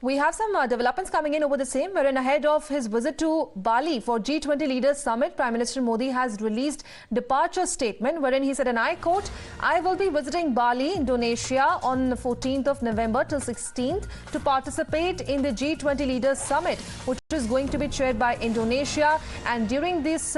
We have some developments coming in over the same, wherein ahead of his visit to Bali for G20 Leaders Summit, Prime Minister Modi has released departure statement wherein he said, and I quote, "I will be visiting Bali, Indonesia on the 14th of November till 16th to participate in the G20 Leaders Summit, which is going to be chaired by Indonesia. And during this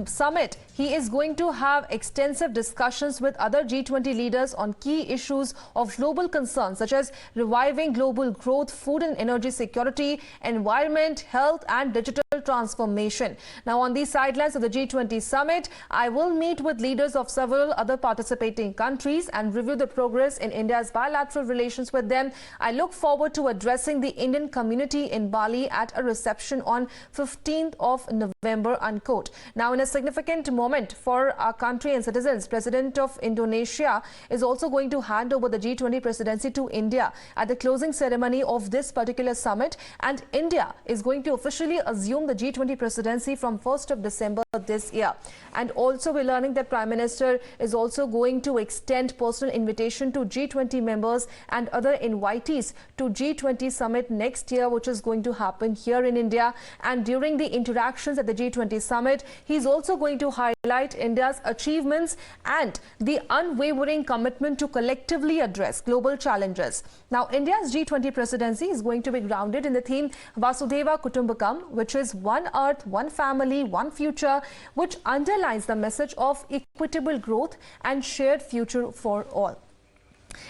summit, he is going to have extensive discussions with other G20 leaders on key issues of global concern, such as reviving global growth, food and energy security, environment, health and digital transformation. Now, on the sidelines of the G20 summit, I will meet with leaders of several other participating countries and review the progress in India's bilateral relations with them. I look forward to addressing the Indian community in Bali at a reception on 15th of November, unquote. Now, in a significant moment for our country and citizens, President of Indonesia is also going to hand over the G20 presidency to India at the closing ceremony of this particular summit, and India is going to officially assume the G20 presidency from 1st of December this year. And also we're learning that Prime Minister is also going to extend personal invitation to G20 members and other invitees to G20 summit next year, which is going to happen here in India. And during the interactions at the G20 summit, he's also going to highlight India's achievements and the unwavering commitment to collectively address global challenges. Now, India's G20 presidency is going to be grounded in the theme Vasudhaiva Kutumbakam, which is one earth, one family, one future, which underlines the message of equitable growth and shared future for all.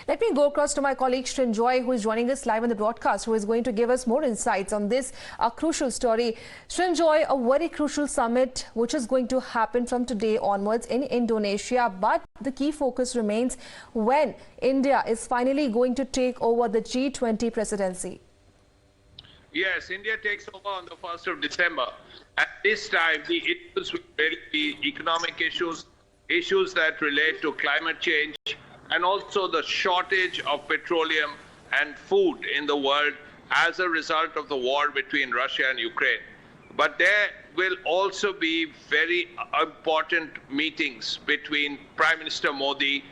Let me go across to my colleague Srinjoy, who is joining us live on the broadcast, who is going to give us more insights on this crucial story. Srinjoy, a very crucial summit which is going to happen from today onwards in Indonesia, but the key focus remains when India is finally going to take over the G20 presidency. Yes, India takes over on the 1st of December. At this time, the issues will really be economic issues, issues that relate to climate change, and also the shortage of petroleum and food in the world as a result of the war between Russia and Ukraine. But there will also be very important meetings between Prime Minister Modi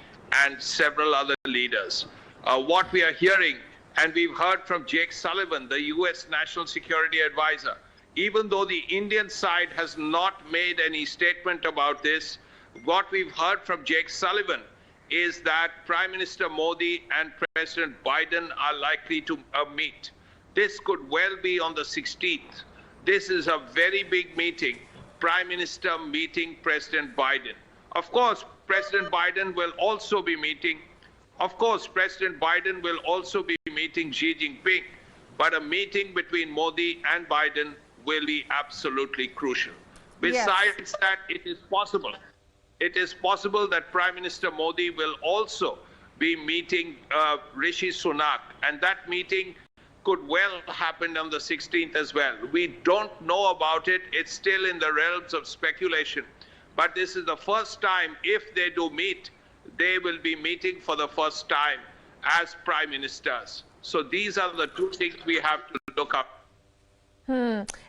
and several other leaders. What we are hearing, and we've heard from Jake Sullivan, the US National Security Advisor, even though the Indian side has not made any statement about this, what we've heard from Jake Sullivan is that Prime Minister Modi and President Biden are likely to meet. This could well be on the 16th. This is a very big meeting, Prime Minister meeting President Biden. Of course, President Biden will also be meeting Xi Jinping, but a meeting between Modi and Biden will be absolutely crucial. Besides that, it is possible that Prime Minister Modi will also be meeting Rishi Sunak, and that meeting could well happen on the 16th as well. We don't know about it. It's still in the realms of speculation. But this is the first time, if they do meet, they will be meeting for the first time as prime ministers. So these are the two things we have to look up.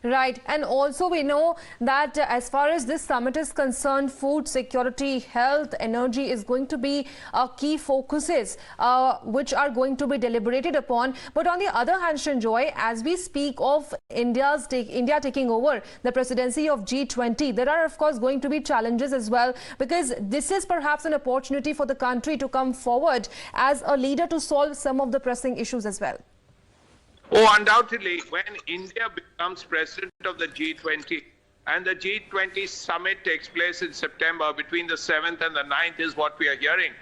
Right. And also we know that as far as this summit is concerned, food security, health, energy is going to be key focuses which are going to be deliberated upon. But on the other hand, Srinjoy, as we speak of India taking over the presidency of G20, there are of course going to be challenges as well, because this is perhaps an opportunity for the country to come forward as a leader to solve some of the pressing issues as well. Oh, undoubtedly, when India becomes president of the G20 and the G20 summit takes place in September between the 7th and the 9th is what we are hearing.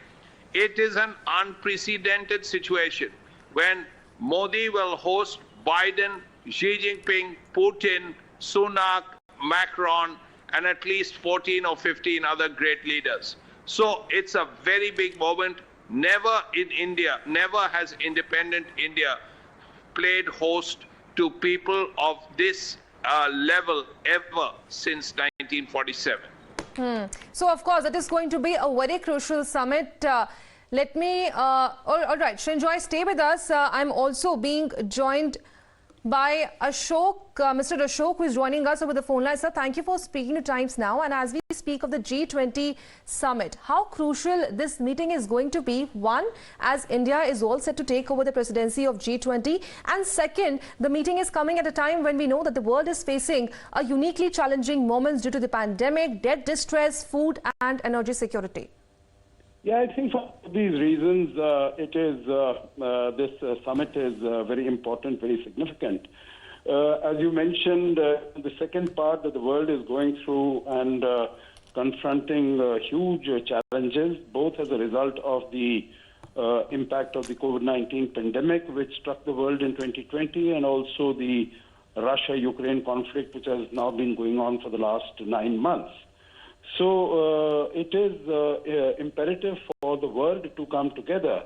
It is an unprecedented situation when Modi will host Biden, Xi Jinping, Putin, Sunak, Macron, and at least 14 or 15 other great leaders. So it's a very big moment. Never in India, never has independent India played host to people of this level ever since 1947. So, of course, it is going to be a very crucial summit. All right, Srinjoy, stay with us. I'm also being joined by Ashok, Mr. Ashok, who is joining us over the phone line. Sir, thank you for speaking to Times Now. And as we speak of the G20 summit, how crucial this meeting is going to be? One, as India is all set to take over the presidency of G20. And second, the meeting is coming at a time when we know that the world is facing a uniquely challenging moments due to the pandemic, debt distress, food and energy security. Yeah, I think for these reasons, this summit is very important, very significant. As you mentioned, the second part that the world is going through and confronting huge challenges, both as a result of the impact of the COVID-19 pandemic, which struck the world in 2020, and also the Russia-Ukraine conflict, which has now been going on for the last 9 months. So it is imperative for the world to come together.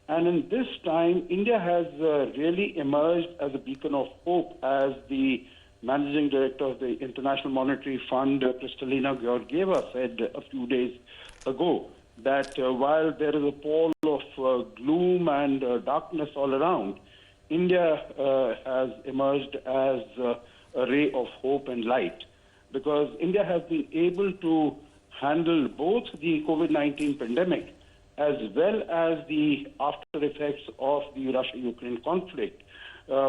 And in this time, India has really emerged as a beacon of hope, as the Managing Director of the International Monetary Fund, Kristalina Georgieva, said a few days ago, that while there is a pall of gloom and darkness all around, India has emerged as a ray of hope and light, because India has been able to handle both the COVID-19 pandemic as well as the after effects of the Russia-Ukraine conflict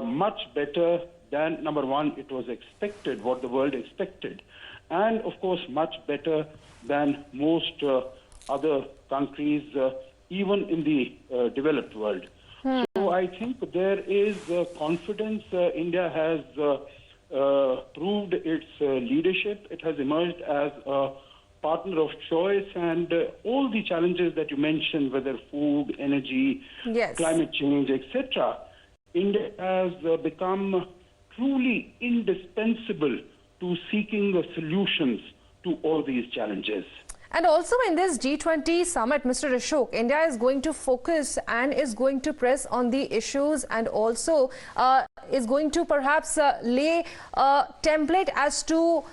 much better than, number one, it was expected, what the world expected, and of course much better than most other countries, even in the developed world. So I think there is confidence. India has proved its leadership. It has emerged as a partner of choice, and all the challenges that you mentioned, whether food, energy, yes, climate change, etc., India has become truly indispensable to seeking solutions to all these challenges. And also in this G20 summit, Mr. Ashok, India is going to focus and is going to press on the issues, and also is going to perhaps lay a template as to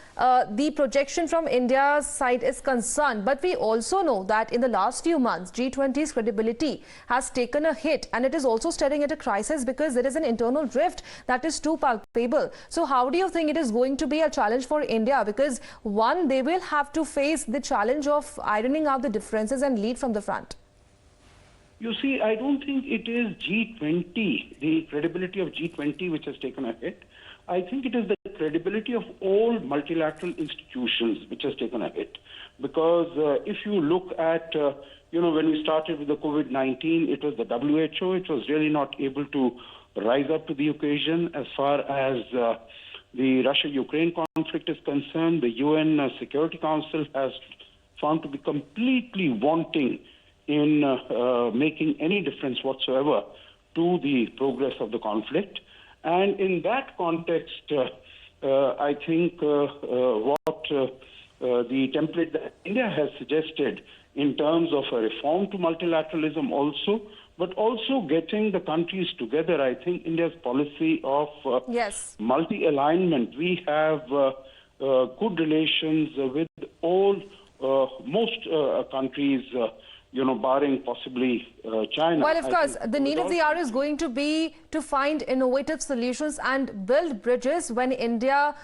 the projection from India's side is concerned. But we also know that in the last few months, G20's credibility has taken a hit, and it is also staring at a crisis because there is an internal rift that is too palpable. So how do you think it is going to be a challenge for India? Because one, they will have to face the challenge of ironing out the differences and lead from the front. You see, I don't think it is G20, the credibility of G20, which has taken a hit. I think it is the credibility of all multilateral institutions which has taken a hit. Because if you look at, when we started with the COVID-19, it was the WHO. It was really not able to rise up to the occasion. As far as the Russia-Ukraine conflict is concerned, the UN Security Council has found to be completely wanting in making any difference whatsoever to the progress of the conflict. And in that context, I think what the template that India has suggested in terms of a reform to multilateralism also, but also getting the countries together, I think India's policy of yes, multi-alignment, we have good relations with all most countries, barring possibly China. Well, of course, the need of the hour is going to be to find innovative solutions and build bridges when India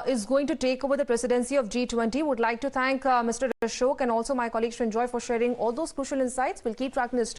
is going to take over the presidency of G20. Would like to thank Mr. Ashok and also my colleague Srinjoy for sharing all those crucial insights. We'll keep tracking this.